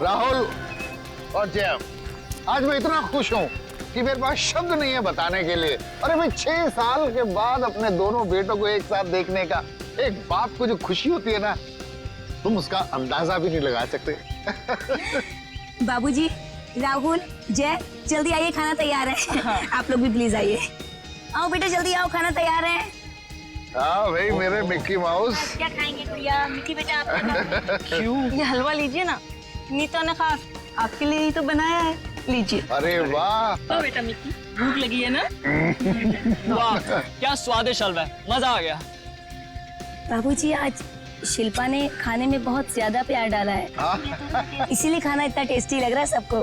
राहुल और जय, आज मैं इतना खुश हूँ कि मेरे पास शब्द नहीं है बताने के लिए। अरे भाई 6 साल के बाद अपने दोनों बेटों को एक साथ देखने का एक बाप को जो खुशी होती है ना, तुम उसका अंदाजा भी नहीं लगा सकते। बाबूजी, राहुल, जय, जल्दी आइए, खाना तैयार है। आप लोग भी प्लीज आइए। आओ बेटा, जल्दी आओ, खाना तैयार है। हाँ भाई मेरे मिक्की माउस। क्या खाएंगे गुड़िया? मिक्की बेटा आप क्यों? ये हलवा लीजिए ना, नीता ने खास आपके लिए ही तो बनाया है, लीजिए। अरे वाह। तो बेटा मिक्की, भूख लगी है ना? वाह क्या स्वादिष्ट हलवा है, मजा आ गया। बाबूजी, आज शिल्पा ने खाने में बहुत ज्यादा प्यार डाला है, इसीलिए खाना इतना टेस्टी लग रहा है सबको।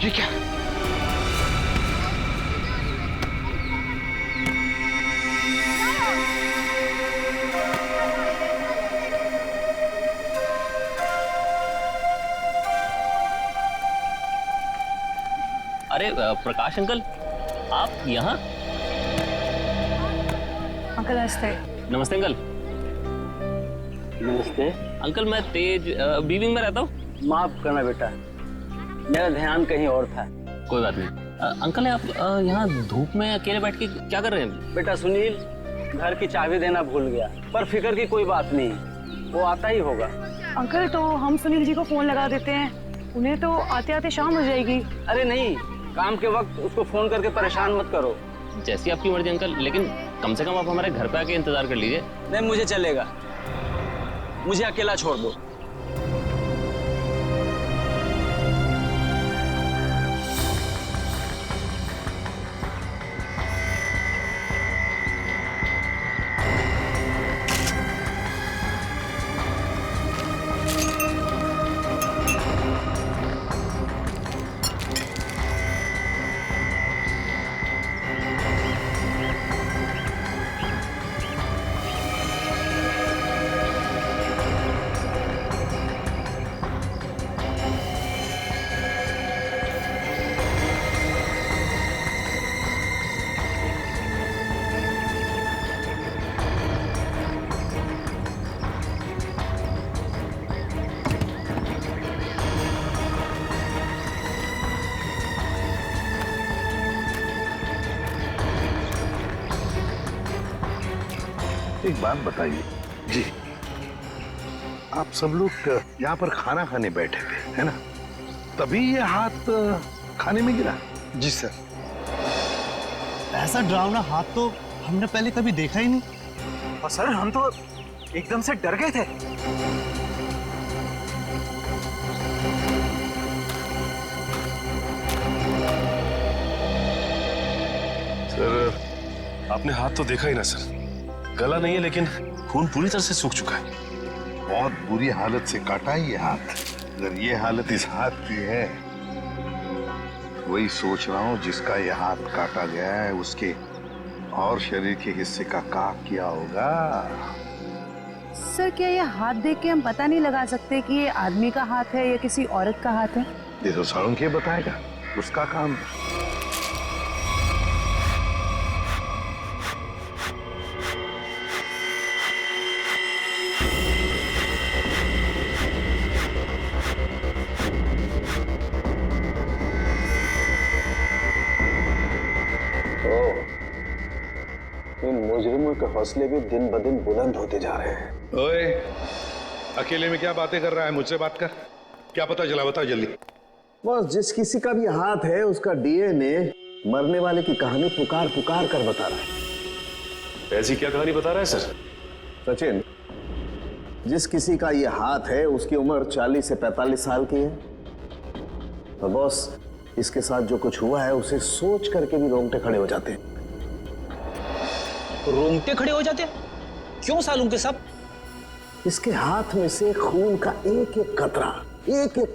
ये क्या? अरे प्रकाश अंकल, आप यहाँ? अंकल नमस्ते। नमस्ते अंकल। नमस्ते। अंकल मैं तेज बीविंग में रहता हूँ। माफ करना बेटा, मेरा ध्यान कहीं और था। कोई बात नहीं। अंकल आप यहाँ धूप में अकेले बैठ के क्या कर रहे हैं? बेटा सुनील घर की चाबी देना भूल गया, पर फिक्र की कोई बात नहीं, वो आता ही होगा। अंकल तो हम सुनील जी को फोन लगा देते हैं, उन्हें तो आते आते शाम हो जाएगी। अरे नहीं, काम के वक्त उसको फोन करके परेशान मत करो। जैसी आपकी मर्जी अंकल, लेकिन कम से कम आप हमारे घर पे आके इंतजार कर लीजिए। नहीं मुझे चलेगा, मुझे अकेला छोड़ दो। एक बात बताइए जी, आप सब लोग यहाँ पर खाना खाने बैठे थे है ना, तभी ये हाथ खाने में गिरा? जी सर। ऐसा डरावना हाथ तो हमने पहले कभी देखा ही नहीं, और सर हम तो एकदम से डर गए थे। सर आपने हाथ तो देखा ही ना सर, गला नहीं है लेकिन खून पूरी तरह से सूख चुका है। बहुत बुरी हालत से काटा है ये हाथ। अगर ये हालत इस हाथ की है, वही सोच रहा हूँ जिसका ये हाथ काटा गया है उसके और शरीर के हिस्से का क्या किया होगा। सर क्या ये हाथ देख के हम पता नहीं लगा सकते कि ये आदमी का हाथ है या किसी औरत का हाथ है? ये तो साळुंखे बताएगा, उसका काम है। इन मुजरिमों के हौसले भी दिन ब दिन बुलंद होते जा रहे हैं। ओए, अकेले में क्या बातें कर रहा है? मुझसे बात कर। क्या पता चला, बता जल्दी। बस जिस किसी का भी हाथ है उसका डीएनए मरने वाले की कहानी पुकार पुकार कर बता रहा है। ऐसी क्या कहानी बता रहा है सर? सचिन, जिस किसी का ये हाथ है उसकी उम्र 40 से 45 साल की है, और बॉस इसके साथ जो कुछ हुआ है उसे सोच करके भी रोंगटे खड़े हो जाते हैं। रोंगटे खड़े हो जाते हैं? क्यों सालुंखे साहब? इसके हाथ में से खून का एक एक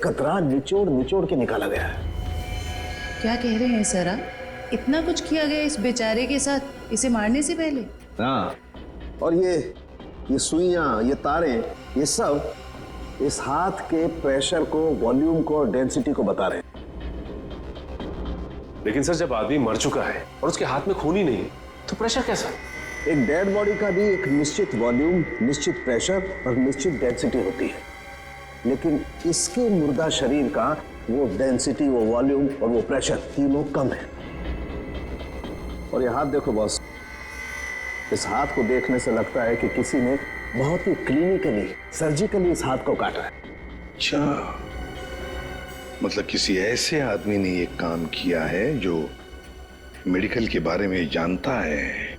कतरा निचोड़ निचोड़ के निकाला गया है। क्या कह रहे हैं सर आप? इतना कुछ किया गया इस बेचारे के साथ इसे मारने से पहले? हाँ, और ये सुइयां, ये तारे, ये सब इस हाथ के प्रेशर को, वॉल्यूम को और डेंसिटी को बता रहे हैं। लेकिन सर जब आदमी मर चुका है और उसके हाथ में खून ही नहीं है तो प्रेशर कैसा? एक डेड बॉडी का भी एक निश्चित वॉल्यूम, निश्चित प्रेशर और निश्चित डेंसिटी होती है, लेकिन इसके मुर्दा शरीर का वो डेंसिटी, वो वॉल्यूम और वो प्रेशर तीनों कम है। और ये हाथ देखो बॉस, इस हाथ को देखने से लगता है कि किसी ने बहुत ही क्लिनिकली, सर्जिकली इस हाथ को काटा है। अच्छा, मतलब किसी ऐसे आदमी ने ये काम किया है जो मेडिकल के बारे में जानता है।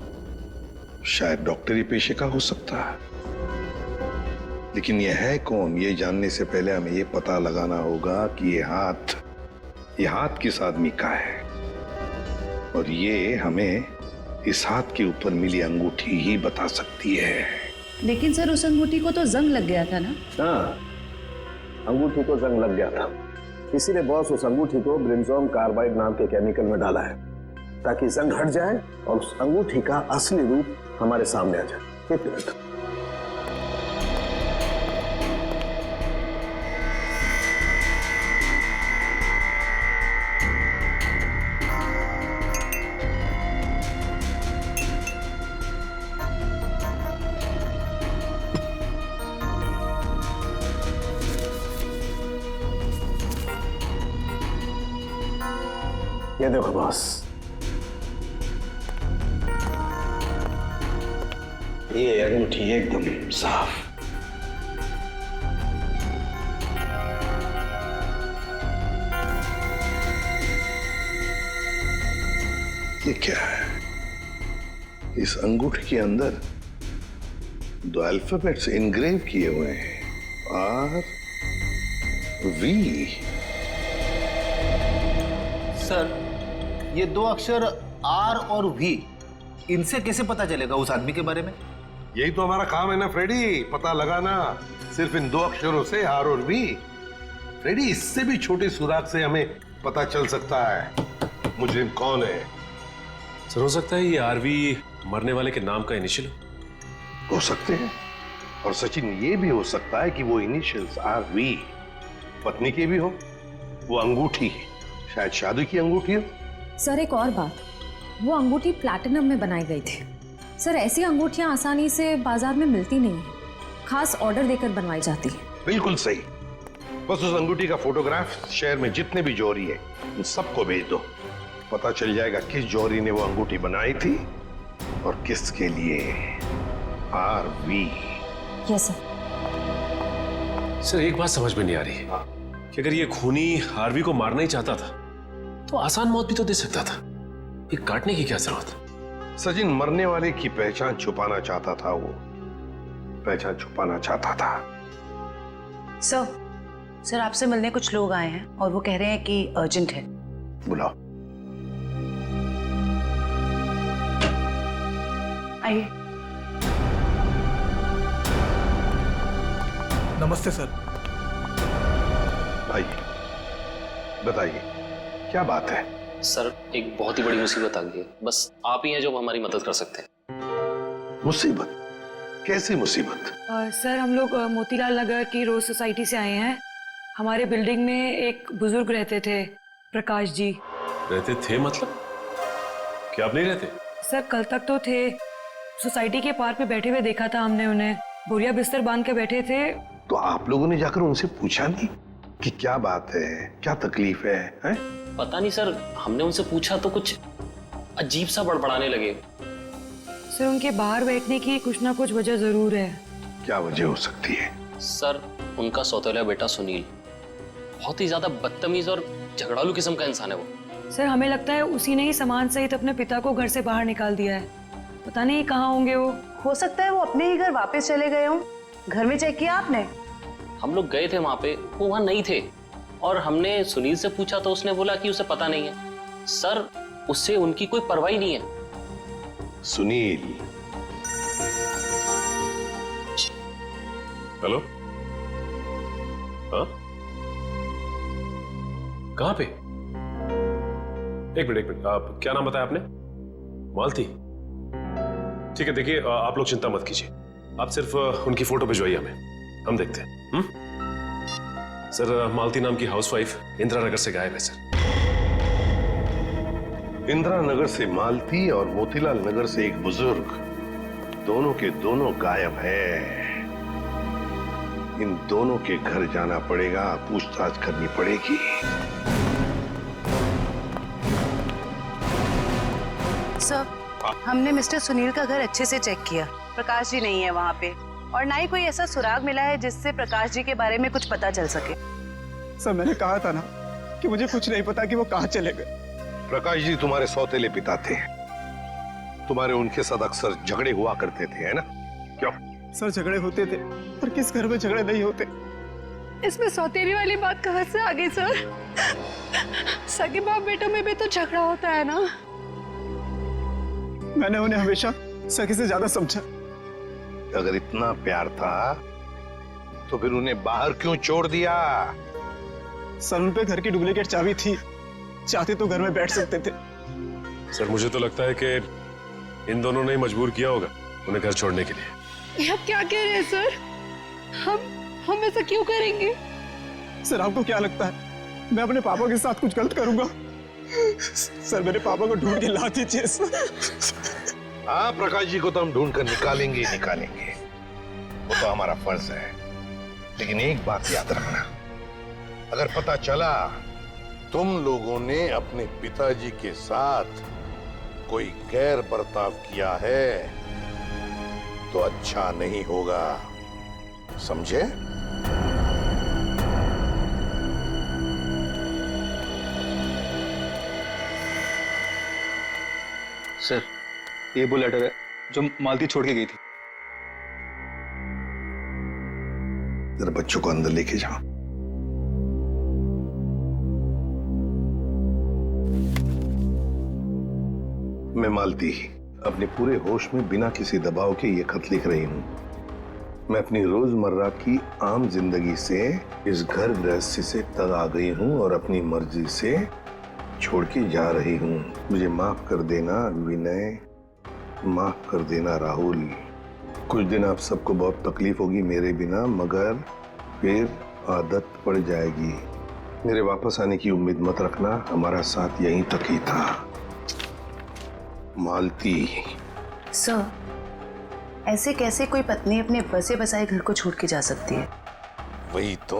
शायद डॉक्टरी पेशे का हो सकता है, लेकिन ये है कौन, ये जानने से पहले हमें ये पता लगाना होगा कि ये हाथ किस आदमी का है। और ये हमें इस हाथ के ऊपर मिली अंगूठी ही बता सकती है। लेकिन सर उस अंगूठी को तो जंग लग गया था ना? हाँ, अंगूठी को जंग लग गया था, इसीलिए बॉस उस अंगूठी को ब्रिंजोन कार्बाइड नाम के केमिकल में डाला है ताकि जंग हट जाए और उस अंगूठी का असली रूप हमारे सामने आ जाए। एक मिनट। ये देखो बॉस, ये अंगूठी एकदम साफ। ये क्या है? इस अंगूठी के अंदर दो अल्फाबेट्स इनग्रेव किए हुए हैं, आर वी। सर, ये दो अक्षर आर और वी, इनसे कैसे पता चलेगा उस आदमी के बारे में? यही तो हमारा काम है ना फ्रेडी, पता लगाना। सिर्फ इन दो अक्षरों से, आर और वी। फ्रेडी, इससे भी छोटी सुराग से हमें पता चल सकता है मुजरिम कौन है। सर हो सकता है ये आरवी मरने वाले के नाम का इनिशियल हो सकते हैं, और सचिन ये भी हो सकता है कि वो इनिशियल्स आर वी पत्नी के भी हो। वो अंगूठी शायद शादी की अंगूठी हो। सर एक और बात, वो अंगूठी प्लैटिनम में बनाई गई थी। सर ऐसी अंगूठियां आसानी से बाजार में मिलती नहीं है, खास ऑर्डर देकर बनवाई जाती है। बिल्कुल सही। बस उस अंगूठी का फोटोग्राफ शहर में जितने भी जौहरी है उन सबको भेज दो। पता चल जाएगा किस जौहरी ने वो अंगूठी बनाई थी और किसके लिए। R V. Yes sir. Sir एक बात समझ में नहीं आ रही है कि अगर ये खूनी आरवी को मारना ही चाहता था तो आसान मौत भी तो दे सकता था, ये काटने की क्या जरूरत? सचिन मरने वाले की पहचान छुपाना चाहता था, वो पहचान छुपाना चाहता था। सर आपसे मिलने कुछ लोग आए हैं और वो कह रहे हैं कि अर्जेंट है। बुलाओ। आइए। नमस्ते सर। भाई बताइए क्या बात है? सर एक बहुत ही बड़ी मुसीबत आ गई है, बस आप ही हैं जो हमारी मदद कर सकते हैं। मुसीबत? कैसी मुसीबत? सर हम लोग मोतीलाल नगर की रोज सोसाइटी से आए हैं। हमारे बिल्डिंग में एक बुजुर्ग रहते थे, प्रकाश जी। रहते थे मतलब? क्या आप नहीं रहते? सर कल तक तो थे, सोसाइटी के पार्क में बैठे हुए देखा था हमने उन्हें, बोरिया बिस्तर बांध के बैठे थे। तो आप लोगों ने जाकर उनसे पूछा नहीं कि क्या बात है, क्या तकलीफ है, हैं? पता नहीं सर, हमने उनसे पूछा तो कुछ अजीब सा बड़बड़ाने लगे। सर उनके बाहर बैठने की कुछ ना कुछ वजह जरूर है। क्या वजह हो सकती है? सर उनका सौतेला बेटा सुनील बहुत ही ज्यादा बदतमीज और झगड़ालू किस्म का इंसान है वो। सर हमें लगता है उसी ने ही सामान सहित अपने पिता को घर से बाहर निकाल दिया है। पता नहीं कहाँ होंगे वो। हो सकता है वो अपने ही घर वापस चले गए हों। घर में चेक किया आपने? हम लोग गए थे वहां पे, वो वहां नहीं थे, और हमने सुनील से पूछा तो उसने बोला कि उसे पता नहीं है। सर उससे उनकी कोई परवाह नहीं है। सुनील? हेलो, हाँ कहाँ पे? एक मिनट, आप क्या नाम बताया आपने? मालती? ठीक है, देखिए आप लोग चिंता मत कीजिए, आप सिर्फ उनकी फोटो भिजवाइए हमें, हम देखते हैं। सर मालती नाम की हाउसवाइफ इंदिरा नगर से गायब है सर। इंदिरा नगर से मालती और मोतीलाल नगर से एक बुजुर्ग, दोनों के दोनों गायब है। इन दोनों के घर जाना पड़ेगा, पूछताछ करनी पड़ेगी। सर, हमने मिस्टर सुनील का घर अच्छे से चेक किया। प्रकाश जी नहीं है वहाँ पे, और ना ही कोई ऐसा सुराग मिला है जिससे प्रकाश जी के बारे में कुछ पता चल सके। सर, मैंने कहा था ना कि मुझे कुछ नहीं पता कि वो कहाँ चले गए। प्रकाश जी तुम्हारे सौतेले पिता थे, तुम्हारे उनके साथ अक्सर झगड़े हुआ करते थे, है ना? क्यों? सर, झगड़े होते थे, पर किस घर में झगड़े नहीं होते। इसमें सौतेली वाली बात कहाँ से आ गई सर? सगे बाप बेटों में भी तो झगड़ा होता है ना। मैंने उन्हें हमेशा सगे से ज्यादा समझा। अगर इतना प्यार था तो फिर उन्हें बाहर क्यों छोड़ दिया? सर, उन पे घर की डुप्लीकेट चाबी थी, चाहते तो घर में बैठ सकते थे। सर, मुझे तो लगता है कि इन दोनों ने मजबूर किया होगा उन्हें घर छोड़ने के लिए। ये आप क्या कह रहे हैं सर? हम ऐसा क्यों करेंगे? सर, आपको क्या लगता है मैं अपने पापा के साथ कुछ गलत करूंगा? सर, मेरे पापा को ढूंढ के ला दीजिए। हाँ, प्रकाश जी को तो हम ढूंढ कर निकालेंगे ही निकालेंगे, वो तो हमारा फर्ज है। लेकिन एक बात याद रखना, अगर पता चला तुम लोगों ने अपने पिताजी के साथ कोई गैर बर्ताव किया है तो अच्छा नहीं होगा, समझे? सर, ये वो लेटर है जो मालती छोड़ के गई थी। जरा बच्चों को अंदर लेके जाओ। मैं मालती अपने पूरे होश में बिना किसी दबाव के ये खत लिख रही हूँ। मैं अपनी रोजमर्रा की आम जिंदगी से इस घर गृहस्थी से तंग आ गई हूँ और अपनी मर्जी से छोड़ के जा रही हूँ। मुझे माफ कर देना विनय, माफ कर देना राहुल। कुछ दिन आप सबको बहुत तकलीफ होगी मेरे बिना, मगर फिर आदत पड़ जाएगी। मेरे वापस आने की उम्मीद मत रखना, हमारा साथ यहीं तक ही था। मालती। सर, ऐसे कैसे कोई पत्नी अपने बसे बसाए घर को छोड़ के जा सकती है? वही तो।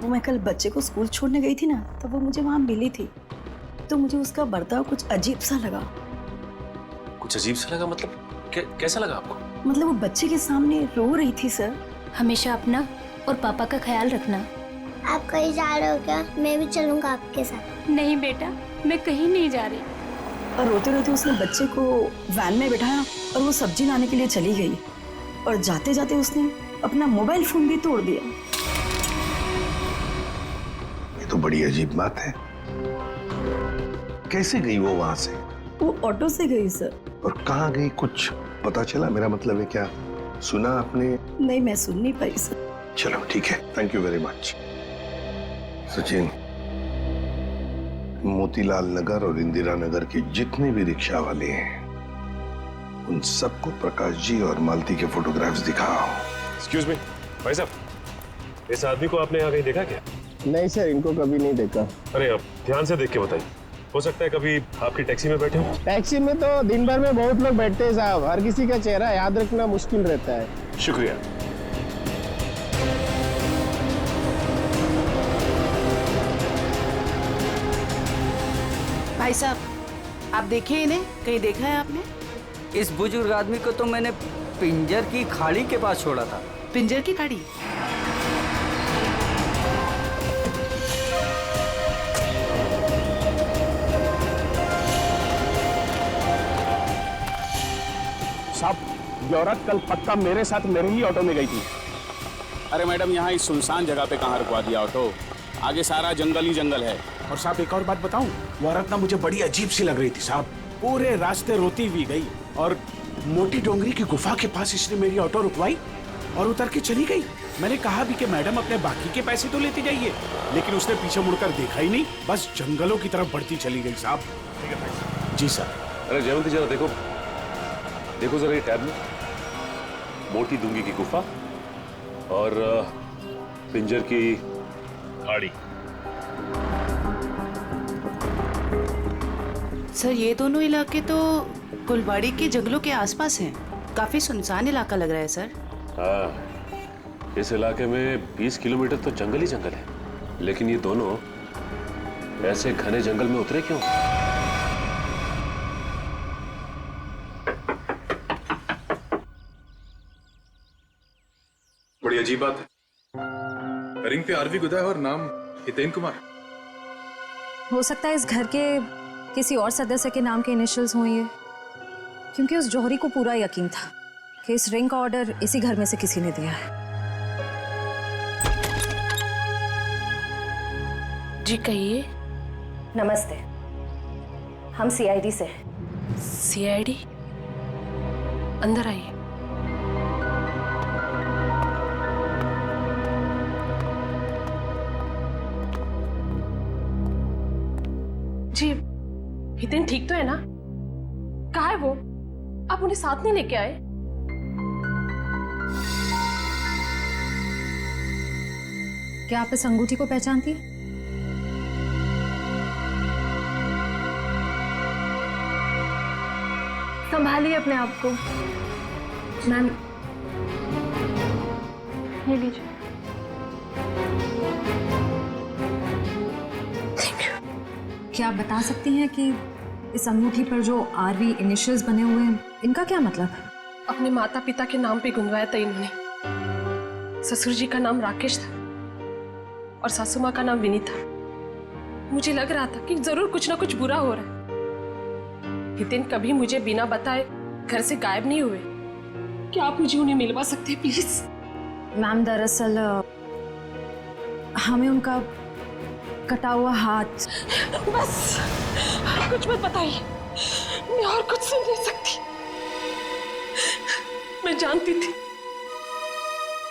वो मैं कल बच्चे को स्कूल छोड़ने गई थी ना, तब वो मुझे वहां मिली थी, तो मुझे उसका बर्ताव कुछ अजीब सा लगा। कुछ अजीब सा लगा मतलब? कैसा लगा आपको? मतलब वो बच्चे के सामने रो रही थी। सर, हमेशा अपना और पापा का ख्याल रखना। आप कहीं जा रहे हो क्या? मैं भी चलूंगा आपके साथ। नहीं बेटा, मैं कहीं नहीं जा रही। और रोते रोते उसने बच्चे को वैन में बिठाया और वो सब्जी लाने के लिए चली गई, और जाते जाते उसने अपना मोबाइल फोन भी तोड़ दिया। ये तो बड़ी अजीब बात है। कैसे गई वो वहां से? वो ऑटो से गई सर। और कहाँ गई कुछ पता चला? मेरा मतलब है क्या सुना आपने? नहीं, मैं सुन नहीं पाई सर। चलो ठीक है, thank you very much. Sachin, Motilal Nagar और इंदिरा नगर के जितने भी रिक्शा वाले हैं उन सबको प्रकाश जी और मालती के फोटोग्राफ्स दिखाओ। एक्सक्यूज मी भाई साहब, इस आदमी को आपने यहाँ कहीं देखा क्या? नहीं सर, इनको कभी नहीं देखा। अरे आप ध्यान से देख के बताइए, हो सकता है कभी आपकी टैक्सी में बैठे हो। टैक्सी में तो दिन भर में बहुत लोग बैठते हैं साहब, हर किसी का चेहरा याद रखना मुश्किल रहता है। शुक्रिया। भाई साहब, आप देखिए इन्हें, कहीं देखा है आपने? इस बुजुर्ग आदमी को तो मैंने पिंजर की खाड़ी के पास छोड़ा था। पिंजर की खाड़ी? साहब, ये औरत कल पक्का मेरे साथ मेरे ही ऑटो में गई थी। अरे मैडम, यहाँ इस सुनसान जगह पे कहाँ रुकवा दिया ऑटो? आगे सारा जंगल ही जंगल है। और साहब एक और बात बताऊं, वो औरत ना मुझे बड़ी अजीब सी लग रही थी साहब। पूरे रास्ते रोती हुई गई और मोटी डोंगरी की गुफा के पास इसने मेरी ऑटो रुकवाई और उतर के चली गई। मैंने कहा भी कि मैडम अपने बाकी के पैसे तो लेते जाइए, लेकिन उसने पीछे मुड़कर देखा ही नहीं, बस जंगलों की तरफ बढ़ती चली गई साहब। ठीक है भाई। जी सर। अरे जयवंती, जरा देखो देखो जरा ये टैब में, मोटी डूंगी की गुफा और पिंजर की खाड़ी। सर ये दोनों इलाके तो कुलवाड़ी के जंगलों के आसपास हैं। काफी सुनसान इलाका लग रहा है सर। हाँ, इस इलाके में 20 किलोमीटर तो जंगल ही जंगल है, लेकिन ये दोनों ऐसे घने जंगल में उतरे क्यों? बड़ी अजीब बात है, रिंग पे आरवी गुदा है और नाम हितेन कुमार। हो सकता है इस घर के किसी और सदस्य के नाम के इनिशियल्स हों ये, क्योंकि उस जौहरी को पूरा यकीन था कि इस रिंग का ऑर्डर इसी घर में से किसी ने दिया है। जी कहिए। नमस्ते, हम सीआईडी से। सीआईडी? अंदर आइए। जी हितेन ठीक तो है ना? कहाँ है वो? आप उन्हें साथ नहीं लेके आए? क्या आप इस अंगूठी को पहचानती हैं? संभालिए अपने आप को। मैम ये लीजिए। क्या आप बता सकती हैं कि इस अंगूठी पर जो आरवी इनिशियल्स बने हुए हैं, इनका क्या मतलब है? अपने माता पिता के नाम पे गुंदवाया था इन्होंने। ससुर जी का नाम राकेश था और सासू माँ का नाम विनीता। मुझे लग रहा था कि जरूर कुछ ना कुछ बुरा हो रहा है। हितेन कभी मुझे बिना बताए घर से गायब नहीं हुए। क्या आप मुझे उन्हें मिलवा सकते हैं प्लीज? मैम दरअसल हमें उनका कटा हुआ हाथ। बस कुछ मत बताइए, मैं और कुछ सुन नहीं सकती। मैं जानती थी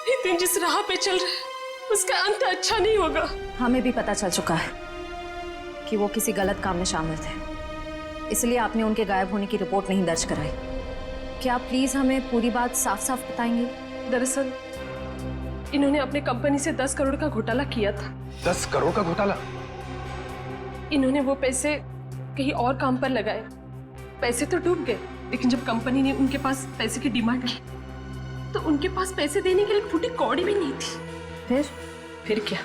हितेन जिस राह पे चल रहा है उसका अंत अच्छा नहीं होगा। हमें भी पता चल चुका है कि वो किसी गलत काम में शामिल थे, इसलिए आपने उनके गायब होने की रिपोर्ट नहीं दर्ज कराई। क्या आप प्लीज हमें पूरी बात साफ साफ बताएंगे? दरअसल इन्होंने अपने कंपनी से 10 करोड़ का घोटाला किया था। 10 करोड़ का घोटाला? इन्होंने वो पैसे कहीं और काम पर लगाए। पैसे तो डूब गए, लेकिन जब कंपनी ने उनके पास पैसे की डिमांड की तो उनके पास पैसे देने के लिए एक फूटी कौड़ी भी नहीं थी। फिर क्या,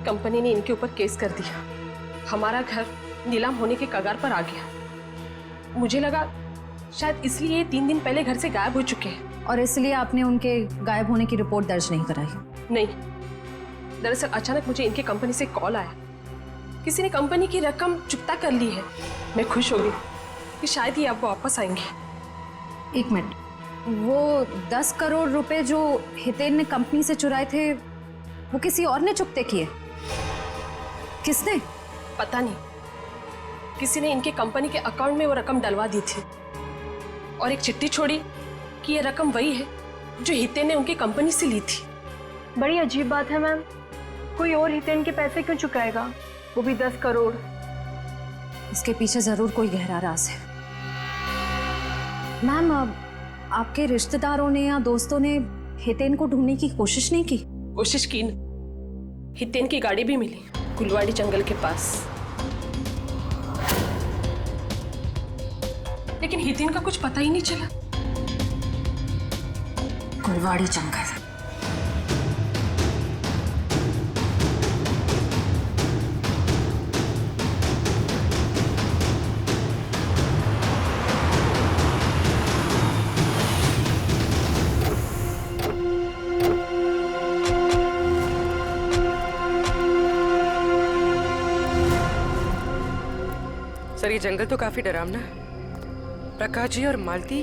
कंपनी ने इनके ऊपर केस कर दिया। हमारा घर नीलाम होने के कगार पर आ गया। मुझे लगा शायद इसलिए ये 3 दिन पहले घर से गायब हो चुके हैं। और इसलिए आपने उनके गायब होने की रिपोर्ट दर्ज नहीं कराई? नहीं, दरअसल अचानक मुझे इनके कंपनी से कॉल आया। किसी ने कंपनी की रकम चुकता कर ली है। मैं खुश हो गई कि शायद ही आप वापस आएंगे। एक मिनट, वो 10 करोड़ रुपए जो हितेन ने कंपनी से चुराए थे वो किसी और ने चुकते किए? किसने? पता नहीं, किसी ने इनके कंपनी के अकाउंट में वो रकम डलवा दी थी और एक चिट्ठी छोड़ी कि ये रकम वही है जो हितेन ने उनकी कंपनी से ली थी। बड़ी अजीब बात है मैम, कोई और हितेन के पैसे क्यों चुकाएगा, वो भी 10 करोड़? इसके पीछे जरूर कोई गहरा राज है। मैम, आपके रिश्तेदारों ने या दोस्तों ने हितेन को ढूंढने की कोशिश नहीं की? कोशिश की न। हितेन की गाड़ी भी मिली कुलवाड़ी जंगल के पास, लेकिन हितेन का कुछ पता ही नहीं चला। कुलवाड़ी जंगल। सर, ये जंगल तो काफी डरावना है। प्रकाश जी और मालती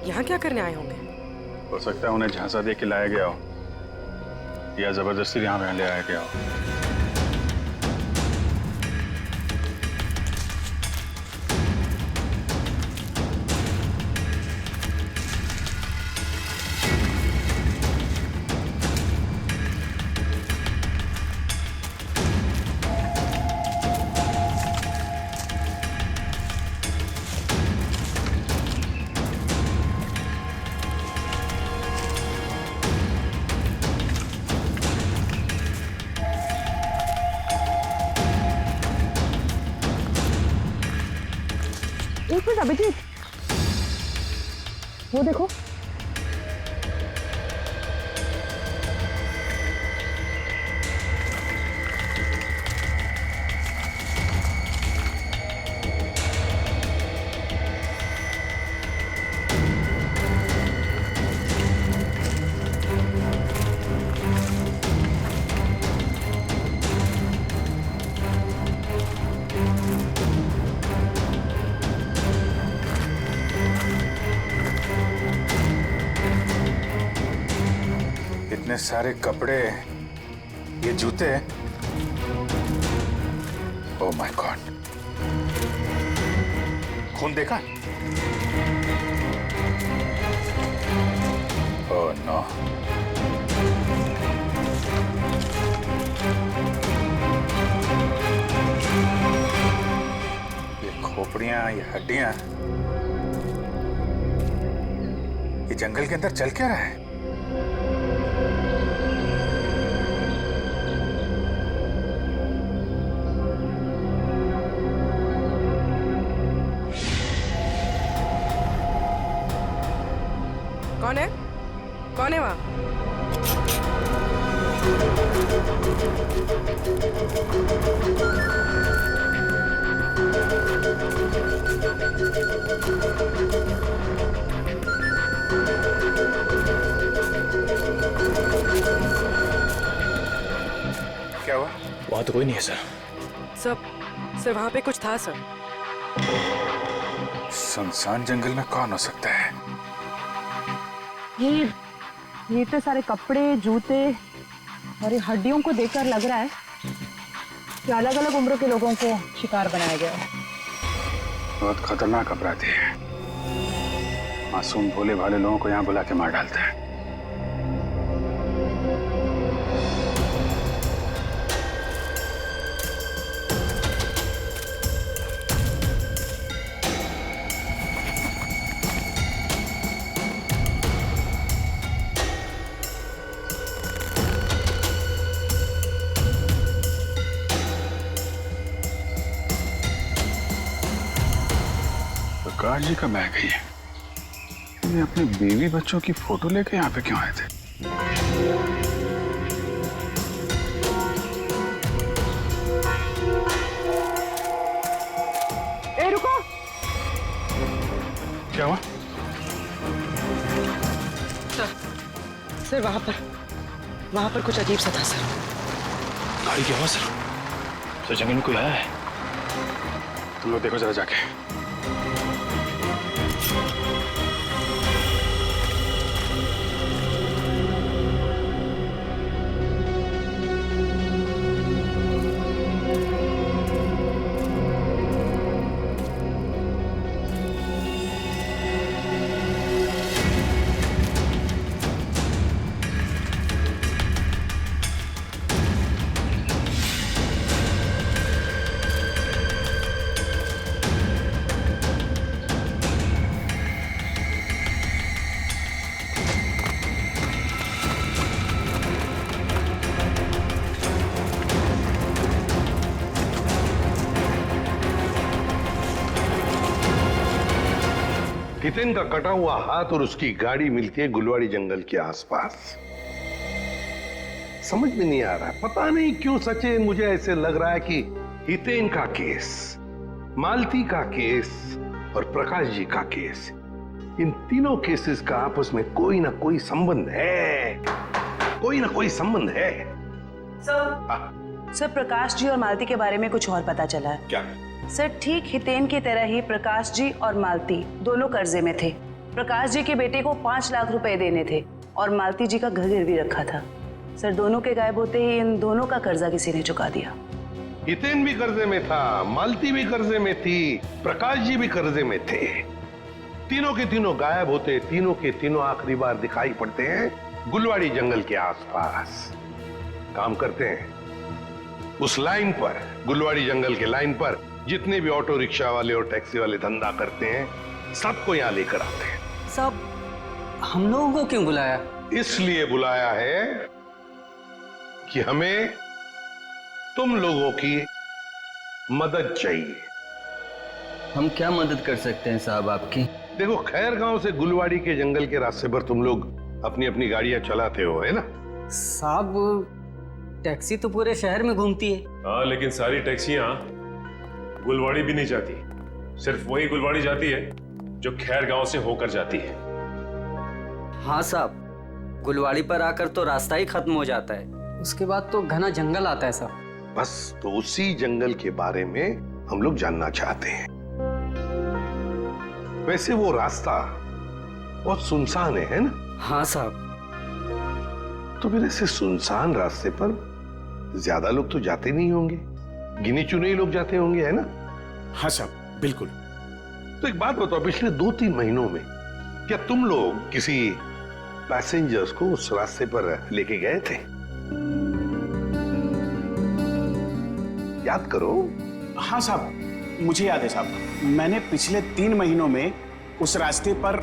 यहाँ क्या करने आए होंगे? हो सकता है उन्हें झांसा दे के लाया गया हो या जबरदस्ती यहाँ ले आया गया हो। एक मिनट अभिजीत, वो देखो। इतने सारे कपड़े, ये जूते, ओह माय गॉड, खून देखा? Oh no. ये खोपड़ियां, ये हड्डियां, ये जंगल के अंदर चल क्या रहा है? कौन है? कौन है वहाँ? क्या हुआ? वहां तो कोई नहीं है सर। सर वहाँ पे कुछ था सर। सुनसान जंगल में कौन हो सकता है? ये तो सारे कपड़े, जूते और ये हड्डियों को देखकर लग रहा है कि अलग अलग उम्र के लोगों को शिकार बनाया गया है। बहुत खतरनाक अपराधी है। मासूम भोले भाले लोगों को यहाँ बुला के मार डालता है। प्रकाश जी का बैग है ये अपने बीवी बच्चों की फोटो लेके यहाँ पे क्यों आए थे? ए रुको। क्या हुआ? सर वहाँ पर कुछ अजीब सा था सर। गाड़ी क्या हुआ सर? सर जंगल में कोई आया है? तुम लोग देखो जरा जाके। हितेन का कटा हुआ हाथ और उसकी गाड़ी मिलती है गुलवाड़ी जंगल के आसपास। समझ में नहीं आ रहा, पता नहीं क्यों सचिन, मुझे ऐसे लग रहा है कि हितेन का केस, मालती का केस और प्रकाश जी का केस, इन तीनों केसेस का आपस में कोई ना कोई संबंध है, कोई ना कोई संबंध है। सर प्रकाश जी और मालती के बारे में कुछ और पता चला है। क्या? सर ठीक हितेन की तरह ही प्रकाश जी और मालती दोनों कर्जे में थे। प्रकाश जी के बेटे को 5 लाख रुपए देने थे और मालती जी का घर गिरवी रखा था। सर दोनों के गायब होते ही इन दोनों का कर्जा किसी ने चुका दिया। हितेन भी कर्जे में था, मालती भी कर्जे में थी, प्रकाश जी भी कर्जे में थे। तीनों के तीनों गायब होते, तीनों के तीनों आखिरी बार दिखाई पड़ते हैं गुलवाड़ी जंगल के आसपास। काम करते हैं उस लाइन पर, गुलवाड़ी जंगल के लाइन पर जितने भी ऑटो रिक्शा वाले और टैक्सी वाले धंधा करते हैं सबको यहां लेकर आते हैं। सब हम लोगों को क्यों बुलाया? इसलिए बुलाया है कि हमें तुम लोगों की मदद चाहिए। हम क्या मदद कर सकते हैं साहब आपकी? देखो, खैर गांव से गुलवाड़ी के जंगल के रास्ते पर तुम लोग अपनी अपनी गाड़ियां चलाते हो, है ना? साहब टैक्सी तो पूरे शहर में घूमती है। हाँ, लेकिन सारी टैक्सियां गुलवाड़ी भी नहीं जाती। सिर्फ वही गुलवाड़ी जाती है जो खैर गांव से होकर जाती है। हाँ साहब, गुलवाड़ी पर आकर तो रास्ता ही खत्म हो जाता है, उसके बाद तो घना जंगल आता है साहब। बस तो उसी जंगल के बारे में हम लोग जानना चाहते हैं। वैसे वो रास्ता बहुत सुनसान है ना? हाँ साहब। तो फिर ऐसे सुनसान रास्ते पर ज्यादा लोग तो जाते नहीं होंगे, गिने चुने ही लोग जाते होंगे, है ना? हाँ साहब, बिल्कुल। तो एक बात बताओ, पिछले 2-3 महीनों में क्या तुम लोग किसी पैसेंजर्स को उस रास्ते पर लेके गए थे? याद करो। हाँ साहब, मुझे याद है साहब। मैंने पिछले 3 महीनों में उस रास्ते पर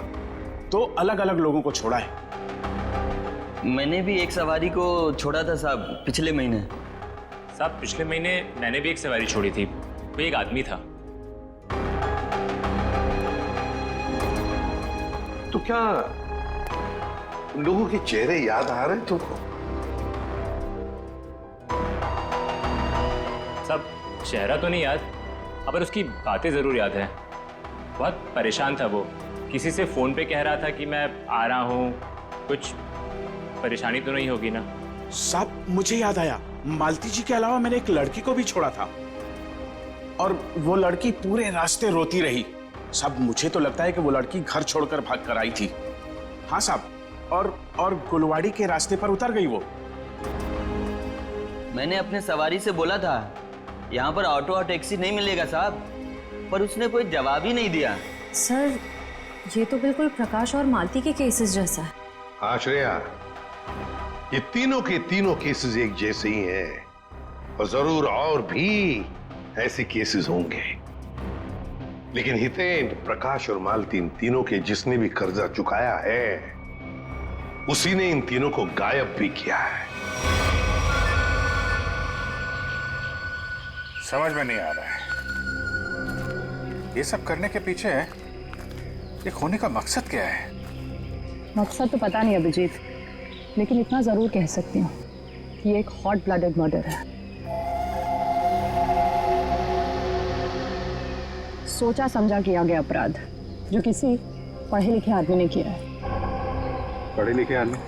2 अलग-अलग लोगों को छोड़ा है। मैंने भी एक सवारी को छोड़ा था साहब पिछले महीने। साहब पिछले महीने मैंने भी एक सवारी छोड़ी थी, वो एक आदमी था। तो क्या उन लोगों के चेहरे याद आ रहे तुमको? साहब चेहरा तो नहीं याद, पर उसकी बातें जरूर याद है। बहुत परेशान था वो, किसी से फोन पे कह रहा था कि मैं आ रहा हूँ, कुछ परेशानी तो नहीं होगी ना? साहब मुझे याद आया, मालती जी के अलावा मैंने एक लड़की को भी छोड़ा था और वो लड़की पूरे रास्ते रोती रही। साहब मुझे तो लगता है कि वो लड़की घर छोड़कर भाग कर आई थी। हाँ साहब, और गुलवाड़ी के रास्ते पर उतर गई वो। मैंने अपने सवारी से बोला था यहाँ पर ऑटो और टैक्सी नहीं मिलेगा साहब, पर उसने कोई जवाब ही नहीं दिया। सर ये तो बिल्कुल प्रकाश और मालती के केसेस जैसा है। हाँ श्रेया, ये तीनों के तीनों केसेस एक जैसे ही हैं और जरूर और भी ऐसे केसेस होंगे, लेकिन हितेन, प्रकाश और मालती, इन तीनों के जिसने भी कर्जा चुकाया है उसी ने इन तीनों को गायब भी किया है। समझ में नहीं आ रहा है ये सब करने के पीछे ये खोने का मकसद क्या है? मकसद तो पता नहीं अभिजीत, लेकिन इतना जरूर कह सकती हूँ कि ये एक हॉट ब्लडेड मर्डर है। सोचा समझा किया गया अपराध जो किसी पढ़े लिखे आदमी ने किया है। पढ़े लिखे आदमी?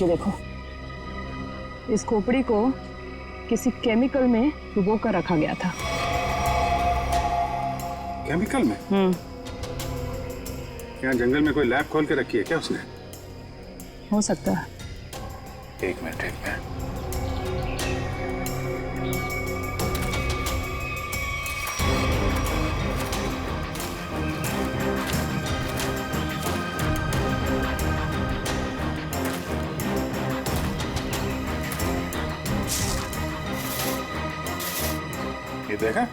ये देखो, इस खोपड़ी को किसी केमिकल में डुबो कर रखा गया था। केमिकल में? यहाँ जंगल में कोई लैब खोल के रखी है क्या उसने? हो सकता है। एक मिनट। ये देखा?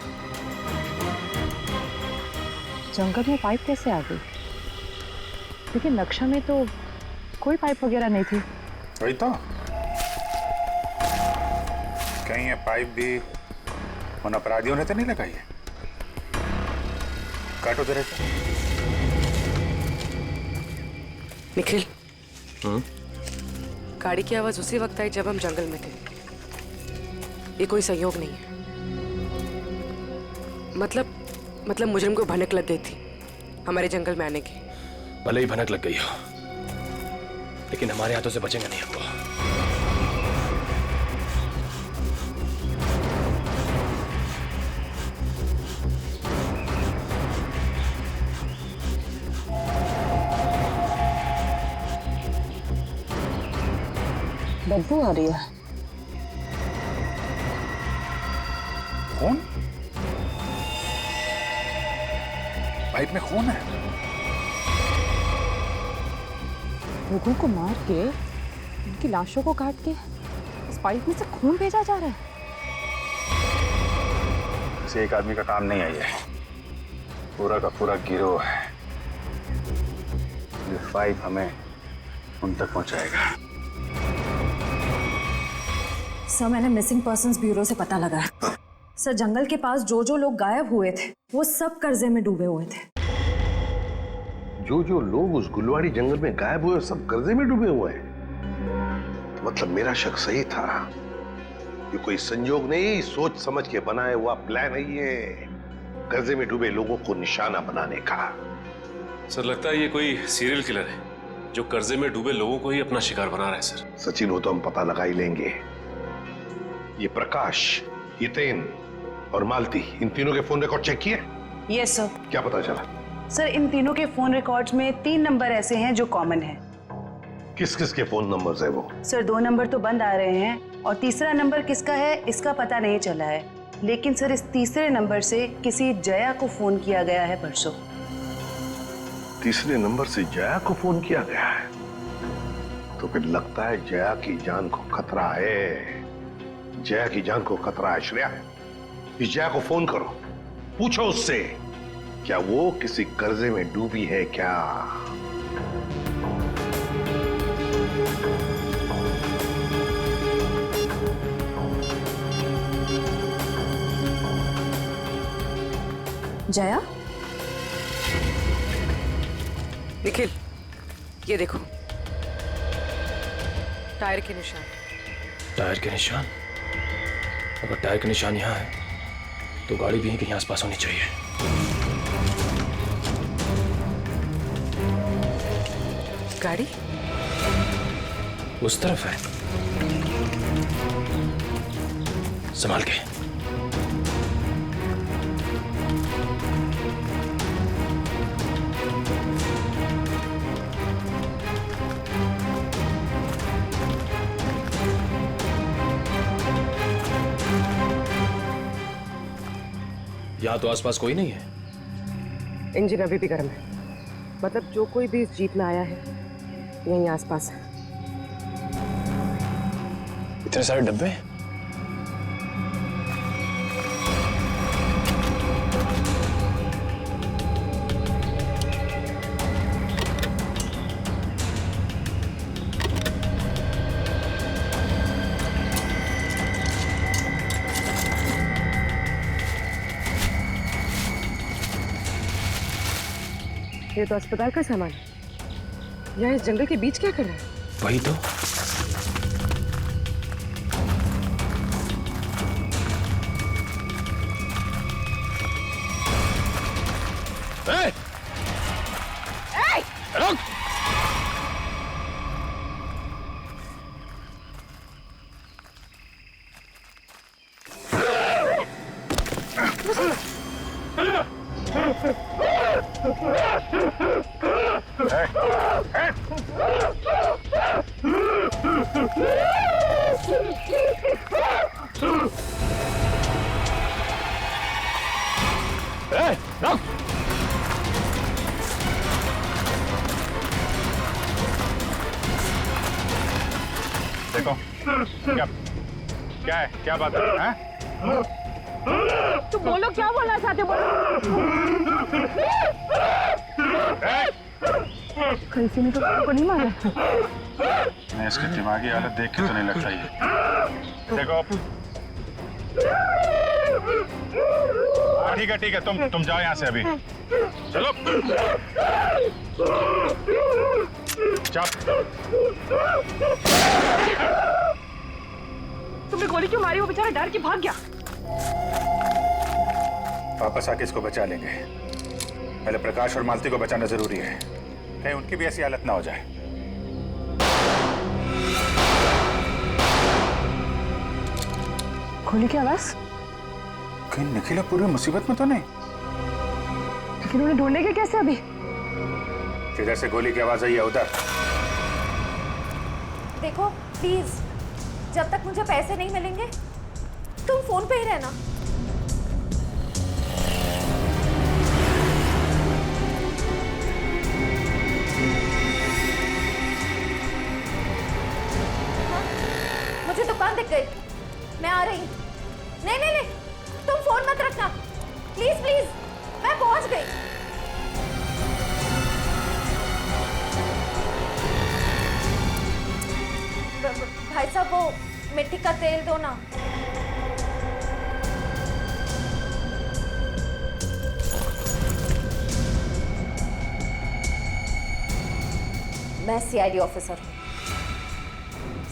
जंगल में पाइप कैसे आ गई? लेकिन नक्शा में तो कोई पाइप वगैरह नहीं थी। वही तो, कहीं ये पाइप भी उन अपराधियों ने तो नहीं लगाई है? काटो जरा सा। निखिल, गाड़ी की आवाज उसी वक्त आई जब हम जंगल में थे। ये कोई संयोग नहीं है। मतलब मुजरिम को भनक लग गई थी हमारे जंगल में आने की। भले ही भनक लग गई हो, लेकिन हमारे हाथों से बचेंगे नहीं हमको। बदबू आ रही है। खून? पाइप में खून है? लोगों को मार के, उनकी लाशों को काट के इस पाइप में से खून भेजा जा रहा है। किसी एक आदमी का काम नहीं है, ये पूरा का पूरा गिरोह है। ये पाइप हमें उन तक पहुंचाएगा। सर मैंने मिसिंग पर्संस ब्यूरो से पता लगा, सर जंगल के पास जो जो लोग गायब हुए थे वो सब कर्जे में डूबे हुए थे। जो जो लोग उस गुलवाड़ी जंगल में गायब हुए सब कर्जे में डूबे हुए हैं। तो मतलब मेरा शक सही था। ये कोई संयोग नहीं, सोच समझ के बनाया हुआ प्लान है ये, कर्जे में डूबे लोगों को निशाना बनाने का। सर लगता है ये कोई सीरियल किलर है जो कर्जे में डूबे लोगों को ही अपना शिकार बना रहा है सर। सचिन हो तो हम पता लगा ही लेंगे। ये प्रकाश, हितेन और मालती, इन तीनों के फोन रिकॉर्ड चेक किए? Yes sir. क्या पता चला? सर इन तीनों के फोन रिकॉर्ड्स में 3 नंबर ऐसे हैं जो कॉमन है। किस किस के फोन नंबर्स है वो? सर 2 नंबर तो बंद आ रहे हैं और तीसरा नंबर किसका है इसका पता नहीं चला है। लेकिन सर इस तीसरे नंबर से किसी जया को फोन किया गया है परसों। तीसरे नंबर से जया को फोन किया गया है? तो फिर लगता है जया की जान को खतरा है। जया की जान को खतरा है। श्रेया, इस जया को फोन करो, पूछो उससे क्या वो किसी कर्जे में डूबी है क्या। जया, निखिल ये देखो टायर के निशान। टायर के निशान? अगर टायर के निशान यहाँ है तो गाड़ी भी कहीं आसपास होनी चाहिए। गाड़ी उस तरफ है, संभाल के। यहाँ तो आसपास कोई नहीं है। इंजन अभी भी गर्म है, मतलब जो कोई भी इस जीप में आया है यहीं आसपास है। इतने सारे डब्बे? ये तो अस्पताल का सामान है। यहाँ इस जंगल के बीच क्या कर रहा है? वही तो। रुक! देखो क्या क्या है, क्या बात है? तुम बोलो, क्या बोलना चाहते हो? किसी ने तो को नहीं मारा। नहीं, इसकी दिमागी हालत देख के तो नहीं लगता ये। देखो ठीक है तुम जाओ यहाँ से अभी। चलो तुमने गोली क्यों मारी? वो बेचारा डर के भाग गया। वापस आके इसको बचा लेंगे। पहले प्रकाश और मालती को बचाना जरूरी है, कहीं उनकी भी ऐसी हालत ना हो जाए। गोली की आवाज? कहीं निखिल पूरी मुसीबत में तो नहीं? लेकिन उन्हें ढूंढेंगे कैसे अभी? जिधर से गोली की आवाज आई है उधर। देखो प्लीज, जब तक मुझे पैसे नहीं मिलेंगे तुम फोन पे ही रहना। मुझे दुकान दिख गई, मैं आ रही। नहीं, तुम फोन मत रखना प्लीज, मैं पहुंच गई। भाई साहब वो मिट्टी का तेल दो ना। मैं सीआईडी ऑफिसर हूँ।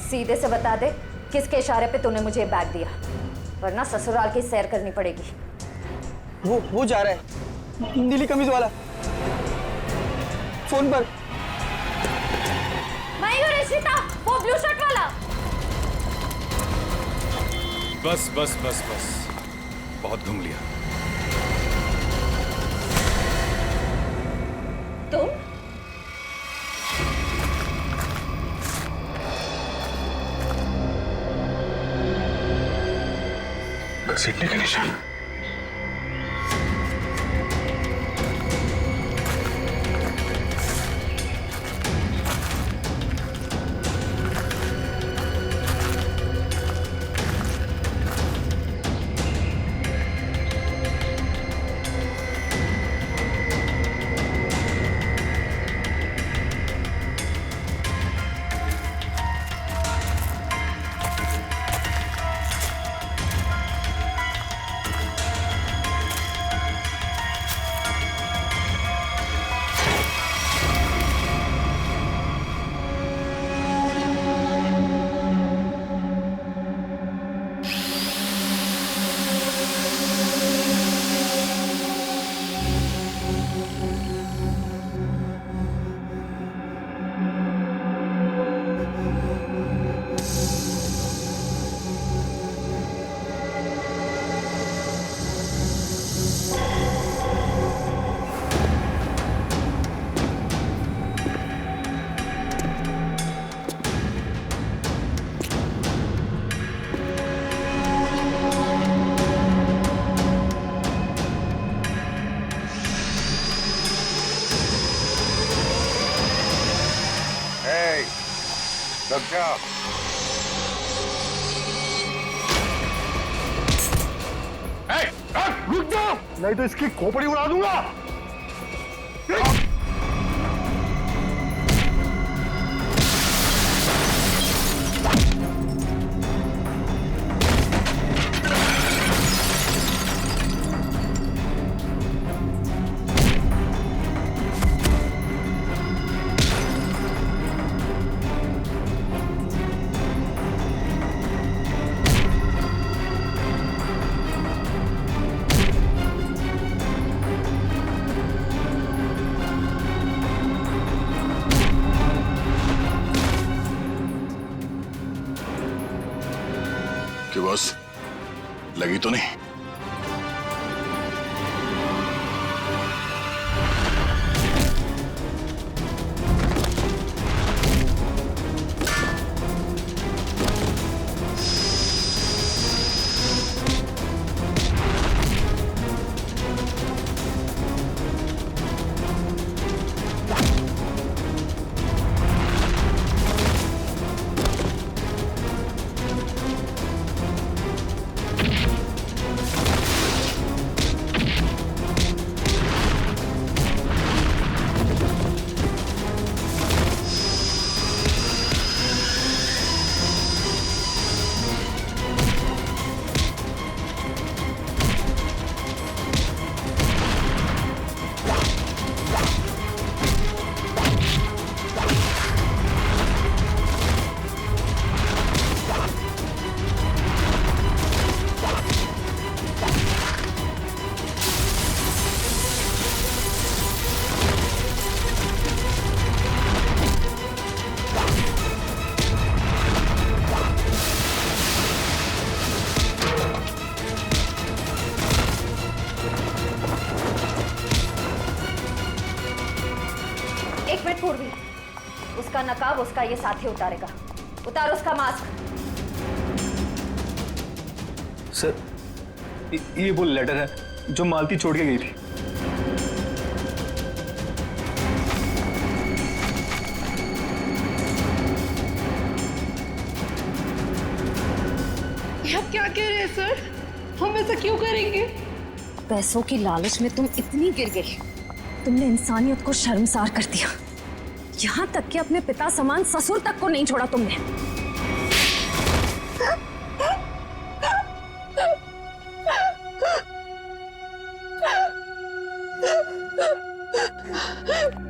सीधे से बता दे किसके इशारे पे तूने मुझे बैग दिया, वरना ससुराल की सैर करनी पड़ेगी। वो जा रहा है, नीली कमीज वाला, फोन पर। मयूर इशिता, वो ब्लू शर्ट वाला। बस बस बस बस, बहुत घूम लिया। तुम घसीटने का निशान। रुक जाओ, नहीं तो इसकी खोपड़ी उड़ा दूंगा। कि बस लगी तो नहीं? पूर्वी, उसका नकाब उसका ये साथी उतारेगा। उतार उसका मास्क। सर, ये वो लेटर है जो मालती छोड़ के गई थी। आप क्या कह रहे हैं सर? हम ऐसा क्यों करेंगे? पैसों की लालच में तुम इतनी गिर गई, तुमने इंसानियत को शर्मसार कर दिया। यहाँ तक कि अपने पिता समान ससुर तक को नहीं छोड़ा तुमने।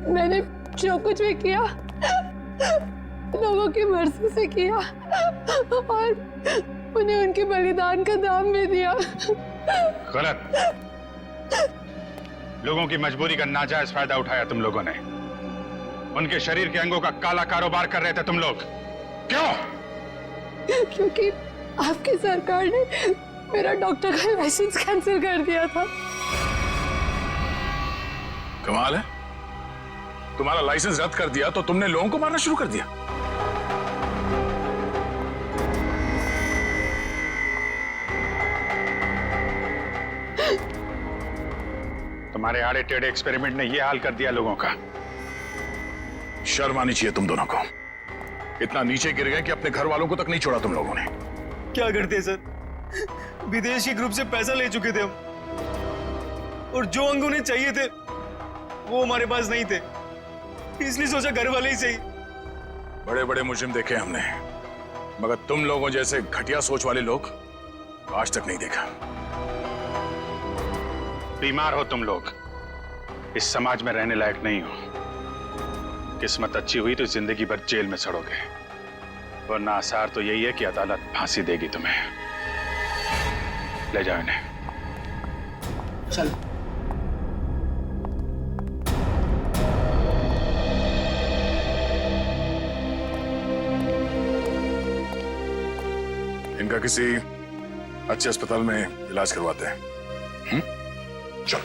मैंने जो कुछ भी किया लोगों की मर्जी से किया और उन्हें उनके बलिदान का दाम भी दिया। गलत। लोगों की मजबूरी का नाजायज फायदा उठाया तुम लोगों ने। उनके शरीर के अंगों का काला कारोबार कर रहे थे तुम लोग। क्यों? क्योंकि आपकी सरकार ने मेरा डॉक्टर का लाइसेंस कैंसिल कर दिया था। कमाल है, तुम्हारा लाइसेंस रद्द कर दिया तो तुमने लोगों को मारना शुरू कर दिया। तुम्हारे आड़े टेढ़े एक्सपेरिमेंट ने यह हाल कर दिया लोगों का। शर्म आनी चाहिए तुम दोनों को। इतना नीचे गिर गए कि अपने घर वालों को तक नहीं छोड़ा तुम लोगों ने। क्या करते सर, विदेशी ग्रुप से पैसा ले चुके थे हम, और जो अंग उन्हें चाहिए थे वो हमारे पास नहीं थे, इसलिए सोचा घर वाले ही सही। बड़े बड़े मुजरिम देखे हमने, मगर तुम लोगों जैसे घटिया सोच वाले लोग आज तक नहीं देखा। बीमार हो तुम लोग, इस समाज में रहने लायक नहीं हो। किस्मत अच्छी हुई तो जिंदगी भर जेल में सड़ोगे, वरना आसार तो यही है कि अदालत फांसी देगी तुम्हें। ले जाओ इन्हें। चल। इनका किसी अच्छे अस्पताल में इलाज करवाते हैं। चल।